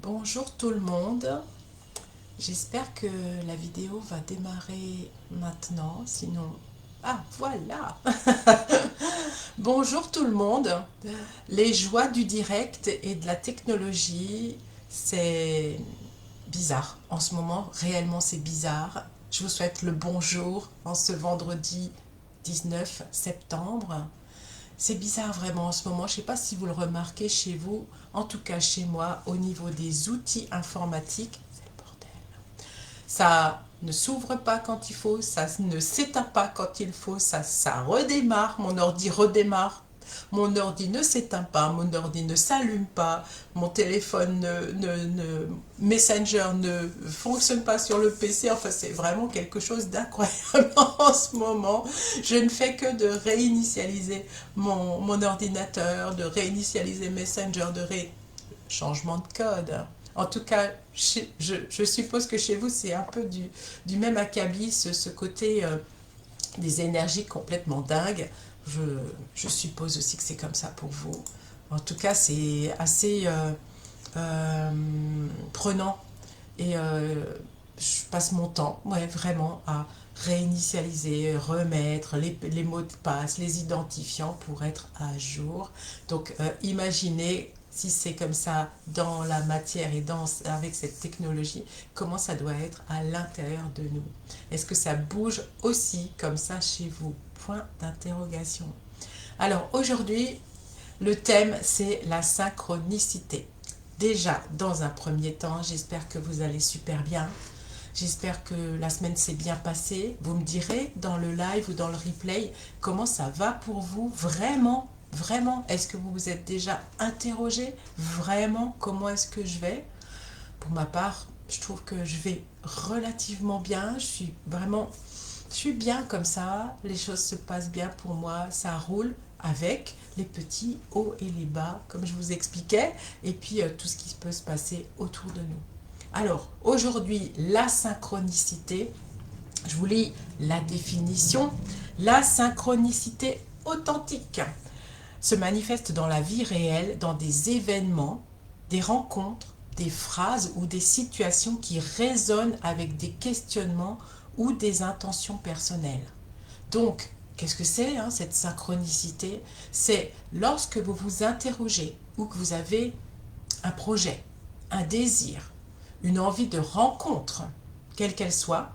Bonjour tout le monde, j'espère que la vidéo va démarrer maintenant, sinon... Ah voilà. Bonjour tout le monde, les joies du direct et de la technologie, c'est bizarre. En ce moment, réellement c'est bizarre. Je vous souhaite le bonjour en ce vendredi 19 septembre. C'est bizarre vraiment en ce moment, je ne sais pas si vous le remarquez chez vous, en tout cas chez moi, au niveau des outils informatiques, c'est le bordel. Ça ne s'ouvre pas quand il faut, ça ne s'éteint pas quand il faut, ça redémarre, mon ordi redémarre. Mon ordi ne s'éteint pas, mon ordi ne s'allume pas, mon téléphone Messenger ne fonctionne pas sur le PC. Enfin, c'est vraiment quelque chose d'incroyable en ce moment. Je ne fais que de réinitialiser mon ordinateur, de réinitialiser Messenger, changement de code. En tout cas, je suppose que chez vous, c'est un peu du même acabit, ce côté des énergies complètement dingues. Je, je suppose aussi que c'est comme ça pour vous. En tout cas, c'est assez euh, prenant. Et je passe mon temps, ouais, vraiment, à réinitialiser, remettre les mots de passe, les identifiants pour être à jour. Donc, imaginez si c'est comme ça dans la matière et avec cette technologie, comment ça doit être à l'intérieur de nous. Est-ce que ça bouge aussi comme ça chez vous? Point d'interrogation. Alors aujourd'hui, le thème c'est la synchronicité. Déjà, dans un premier temps, j'espère que vous allez super bien. J'espère que la semaine s'est bien passée. Vous me direz dans le live ou dans le replay comment ça va pour vous vraiment. Vraiment, est-ce que vous vous êtes déjà interrogé vraiment comment est-ce que je vais? Pour ma part, je trouve que je vais relativement bien. Je suis bien comme ça. Les choses se passent bien pour moi. Ça roule avec les petits hauts et les bas, comme je vous expliquais, et puis tout ce qui peut se passer autour de nous. Alors, aujourd'hui, la synchronicité, je vous lis la définition. La synchronicité authentique se manifeste dans la vie réelle, dans des événements, des rencontres, des phrases ou des situations qui résonnent avec des questionnements ou des intentions personnelles. Donc, qu'est-ce que c'est cette synchronicité? C'est lorsque vous vous interrogez ou que vous avez un projet, un désir, une envie de rencontre, quelle qu'elle soit,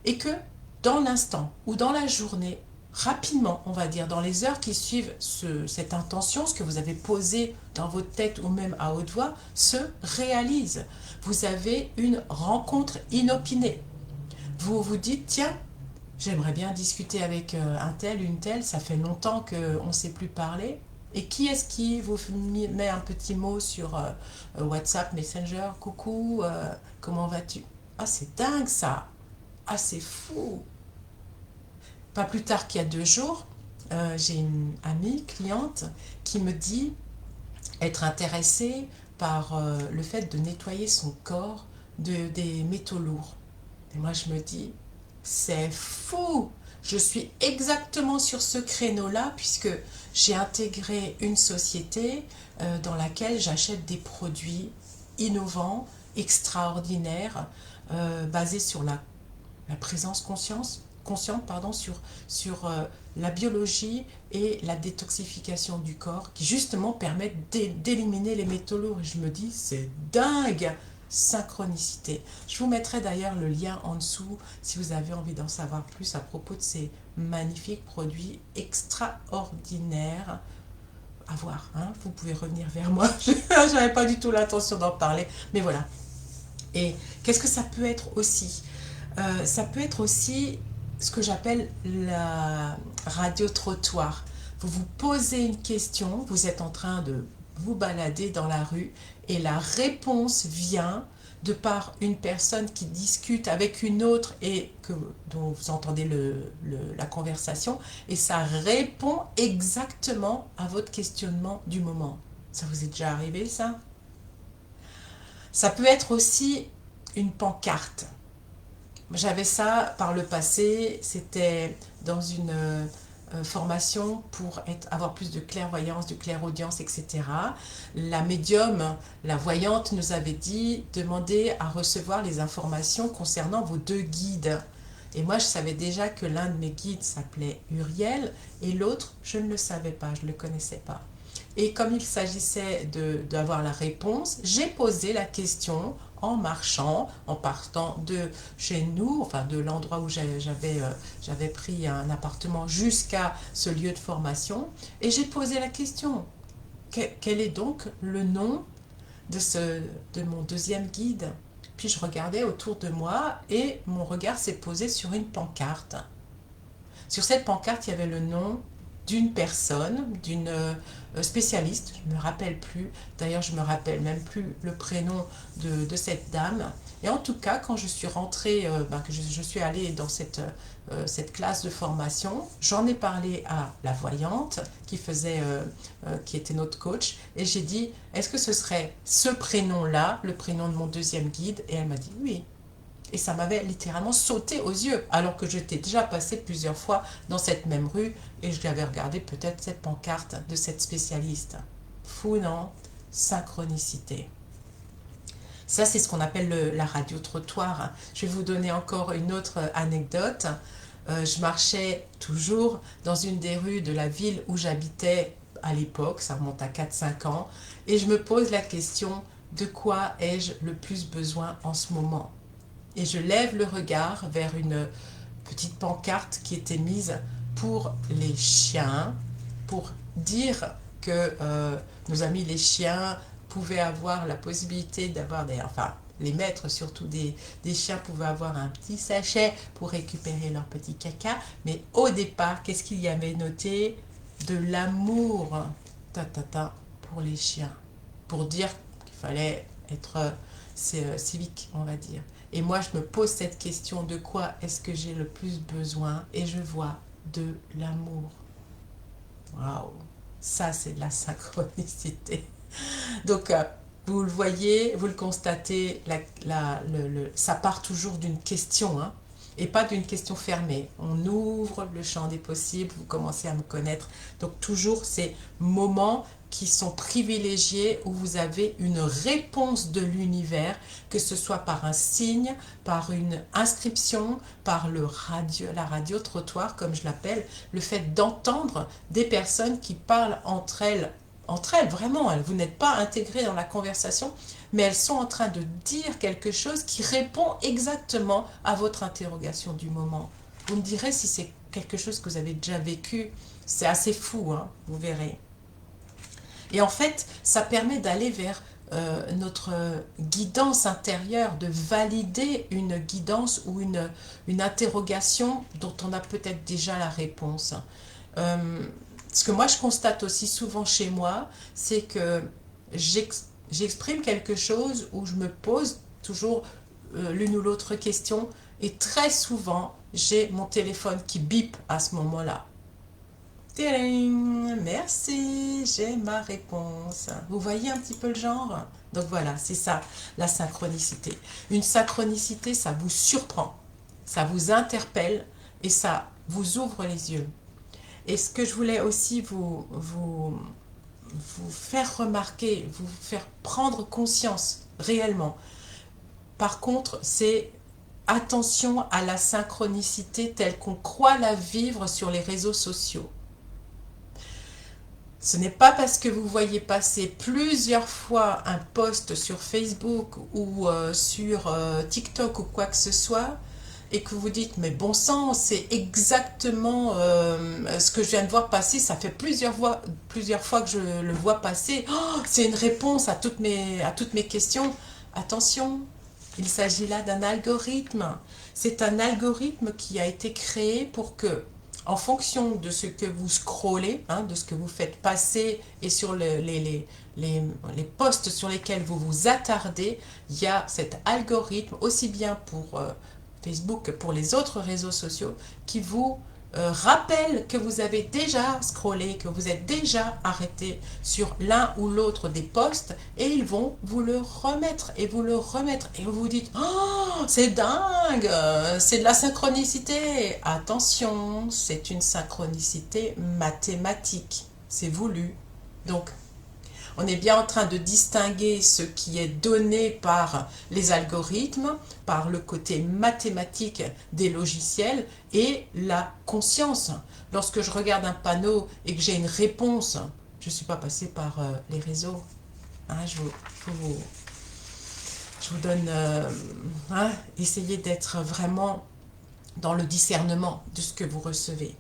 et que dans l'instant ou dans la journée, rapidement, on va dire, dans les heures qui suivent cette intention, ce que vous avez posé dans votre tête ou même à haute voix, se réalise. Vous avez une rencontre inopinée. Vous vous dites, tiens, j'aimerais bien discuter avec un tel, une telle, ça fait longtemps qu'on ne s'est plus parlé. Et qui est-ce qui vous met un petit mot sur WhatsApp, Messenger, coucou, comment vas-tu? Ah, c'est dingue ça! Ah, c'est fou! Pas plus tard qu'il y a 2 jours, j'ai une amie, cliente, qui me dit être intéressée par le fait de nettoyer son corps des métaux lourds. Et moi, je me dis, c'est fou! Je suis exactement sur ce créneau-là puisque j'ai intégré une société dans laquelle j'achète des produits innovants, extraordinaires, basés sur la présence consciente pardon, sur la biologie et la détoxification du corps qui justement permettent d'éliminer les métaux lourds. Et je me dis, c'est dingue! Synchronicité. Je vous mettrai d'ailleurs le lien en dessous si vous avez envie d'en savoir plus à propos de ces magnifiques produits extraordinaires à voir. Vous pouvez revenir vers moi. Je n'avais pas du tout l'intention d'en parler, mais voilà. Et qu'est-ce que ça peut être aussi? Ça peut être aussi ce que j'appelle la radio-trottoir. Vous vous posez une question, vous êtes en train de vous balader dans la rue et la réponse vient de par une personne qui discute avec une autre et dont vous entendez la conversation et ça répond exactement à votre questionnement du moment. Ça vous est déjà arrivé ça? Ça peut être aussi une pancarte. J'avais ça par le passé, c'était dans formation pour avoir plus de clairvoyance, de clairaudience, etc. La médium, la voyante nous avait dit, demandez à recevoir les informations concernant vos 2 guides. Et moi, je savais déjà que l'un de mes guides s'appelait Uriel et l'autre, je ne le savais pas, je ne le connaissais pas. Et comme il s'agissait d'avoir la réponse, j'ai posé la question en marchant, en partant de chez nous, enfin de l'endroit où j'avais pris un appartement jusqu'à ce lieu de formation. Et j'ai posé la question, quel est donc le nom de mon 2e guide? Puis je regardais autour de moi et mon regard s'est posé sur une pancarte. Sur cette pancarte, il y avait le nom d'une personne, d'une spécialiste, je ne me rappelle plus, d'ailleurs je ne me rappelle même plus le prénom de cette dame. Et en tout cas, quand je suis rentrée, que je suis allée dans cette classe de formation, j'en ai parlé à la voyante qui était notre coach, et j'ai dit, est-ce que ce serait ce prénom-là, le prénom de mon 2e guide? Et elle m'a dit oui. Et ça m'avait littéralement sauté aux yeux, alors que j'étais déjà passée plusieurs fois dans cette même rue et je l'avais regardé peut-être cette pancarte de cette spécialiste. Fou, non? Synchronicité. Ça, c'est ce qu'on appelle la radio-trottoir. Je vais vous donner encore une autre anecdote. Je marchais toujours dans une des rues de la ville où j'habitais à l'époque, ça remonte à 4-5 ans, et je me pose la question, de quoi ai-je le plus besoin en ce moment? Et je lève le regard vers une petite pancarte qui était mise pour les chiens, pour dire que nos amis les chiens pouvaient avoir la possibilité d'avoir enfin les maîtres surtout des chiens pouvaient avoir un petit sachet pour récupérer leur petit caca. Mais au départ, qu'est-ce qu'il y avait noté? De l'amour pour les chiens. Pour dire qu'il fallait être civique, on va dire. Et moi, je me pose cette question, de quoi est-ce que j'ai le plus besoin? Et je vois de l'amour. Waouh! Ça, c'est de la synchronicité. Donc, vous le voyez, vous le constatez, ça part toujours d'une question, hein, et pas d'une question fermée. On ouvre le champ des possibles, vous commencez à me connaître. Donc, toujours ces moments qui sont privilégiés, où vous avez une réponse de l'univers, que ce soit par un signe, par une inscription, par la radio-trottoir, comme je l'appelle, le fait d'entendre des personnes qui parlent entre elles, vraiment, vous n'êtes pas intégré dans la conversation, mais elles sont en train de dire quelque chose qui répond exactement à votre interrogation du moment. Vous me direz si c'est quelque chose que vous avez déjà vécu, c'est assez fou, hein, vous verrez. Et en fait, ça permet d'aller vers notre guidance intérieure, de valider une guidance ou une interrogation dont on a peut-être déjà la réponse. Ce que moi je constate aussi souvent chez moi, c'est que j'exprime quelque chose où je me pose toujours l'une ou l'autre question, et très souvent j'ai mon téléphone qui bip à ce moment-là. Merci, j'ai ma réponse. Vous voyez un petit peu le genre? Donc voilà, c'est ça, la synchronicité. Une synchronicité, ça vous surprend, ça vous interpelle et ça vous ouvre les yeux. Et ce que je voulais aussi vous faire remarquer, vous faire prendre conscience réellement, par contre, c'est attention à la synchronicité telle qu'on croit la vivre sur les réseaux sociaux. Ce n'est pas parce que vous voyez passer plusieurs fois un post sur Facebook ou sur TikTok ou quoi que ce soit, et que vous dites, mais bon sang, c'est exactement ce que je viens de voir passer, ça fait plusieurs fois que je le vois passer, oh, c'est une réponse à toutes mes questions. Attention, il s'agit là d'un algorithme. C'est un algorithme qui a été créé pour que, en fonction de ce que vous scrollez, hein, de ce que vous faites passer et sur les posts sur lesquels vous vous attardez, il y a cet algorithme, aussi bien pour Facebook que pour les autres réseaux sociaux, qui vous rappellent que vous avez déjà scrollé, que vous êtes déjà arrêté sur l'un ou l'autre des posts et ils vont vous le remettre et vous le remettre et vous vous dites oh c'est dingue, c'est de la synchronicité. Attention, c'est une synchronicité mathématique, c'est voulu. Donc on est bien en train de distinguer ce qui est donné par les algorithmes, par le côté mathématique des logiciels et la conscience. Lorsque je regarde un panneau et que j'ai une réponse, je ne suis pas passée par les réseaux. Hein, je vous donne, essayez d'être vraiment dans le discernement de ce que vous recevez.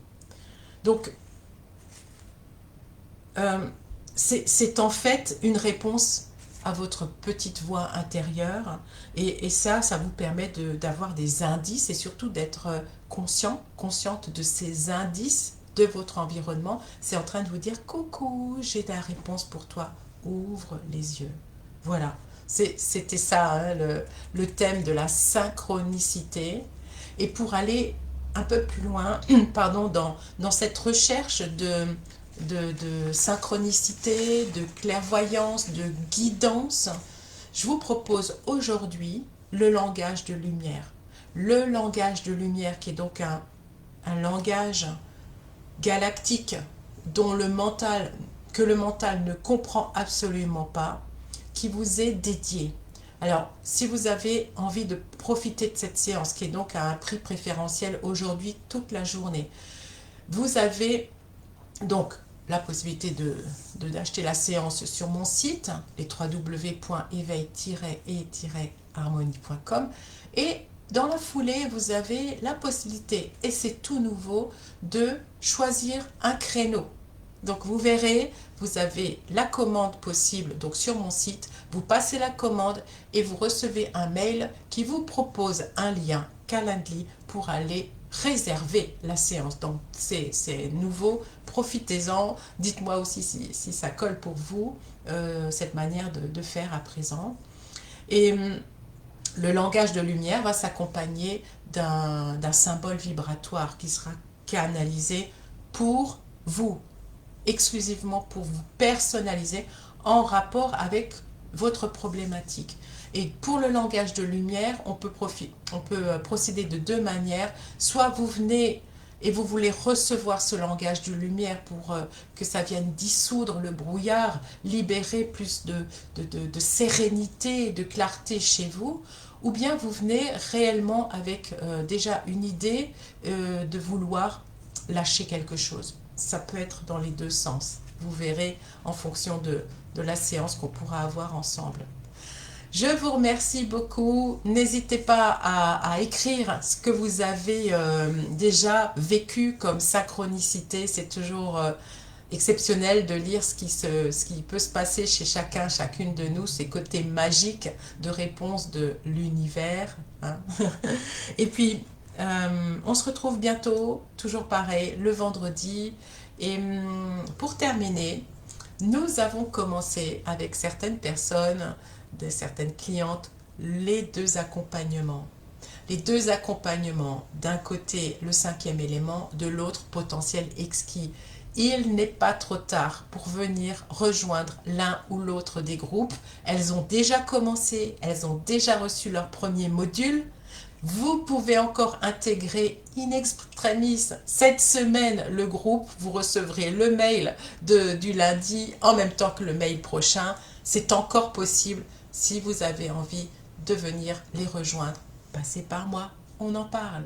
Donc, c'est en fait une réponse à votre petite voix intérieure et ça vous permet d'avoir des indices et surtout d'être consciente de ces indices de votre environnement. C'est en train de vous dire coucou, j'ai la réponse pour toi, ouvre les yeux. Voilà, c'était ça hein, le thème de la synchronicité. Et pour aller un peu plus loin pardon, dans cette recherche de synchronicité, de clairvoyance, de guidance, je vous propose aujourd'hui le langage de lumière. Le langage de lumière qui est donc un langage galactique dont que le mental ne comprend absolument pas, qui vous est dédié. Alors, si vous avez envie de profiter de cette séance, qui est donc à un prix préférentiel aujourd'hui toute la journée, vous avez donc la possibilité d'acheter la séance sur mon site, les www.éveil-et-harmonie.com et dans la foulée, vous avez la possibilité, et c'est tout nouveau, de choisir un créneau. Donc vous verrez, vous avez la commande possible donc sur mon site, vous passez la commande et vous recevez un mail qui vous propose un lien Calendly pour aller réserver la séance. Donc c'est nouveau, profitez-en, dites-moi aussi si ça colle pour vous, cette manière de faire à présent. Et le langage de lumière va s'accompagner d'un symbole vibratoire qui sera canalisé pour vous, exclusivement pour vous, personnalisé en rapport avec votre problématique. Et pour le langage de lumière, on peut procéder de deux manières. Soit vous venez et vous voulez recevoir ce langage de lumière pour que ça vienne dissoudre le brouillard, libérer plus de sérénité, de clarté chez vous, ou bien vous venez réellement avec déjà une idée de vouloir lâcher quelque chose. Ça peut être dans les deux sens. Vous verrez en fonction de la séance qu'on pourra avoir ensemble. Je vous remercie beaucoup. N'hésitez pas à écrire ce que vous avez déjà vécu comme synchronicité. C'est toujours exceptionnel de lire ce qui peut se passer chez chacun, chacune de nous, ces côtés magiques de réponse de l'univers. Hein. Et puis, on se retrouve bientôt, toujours pareil, le vendredi. Et pour terminer, nous avons commencé avec certaines personnes, certaines clientes, les deux accompagnements. Les deux accompagnements, d'un côté le 5e élément, de l'autre potentiel exquis. Il n'est pas trop tard pour venir rejoindre l'un ou l'autre des groupes. Elles ont déjà commencé, elles ont déjà reçu leur premier module. Vous pouvez encore intégrer in extremis cette semaine le groupe. Vous recevrez le mail du lundi en même temps que le mail prochain. C'est encore possible si vous avez envie de venir les rejoindre. Passez par moi, on en parle.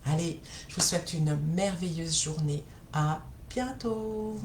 Allez, je vous souhaite une merveilleuse journée. À bientôt.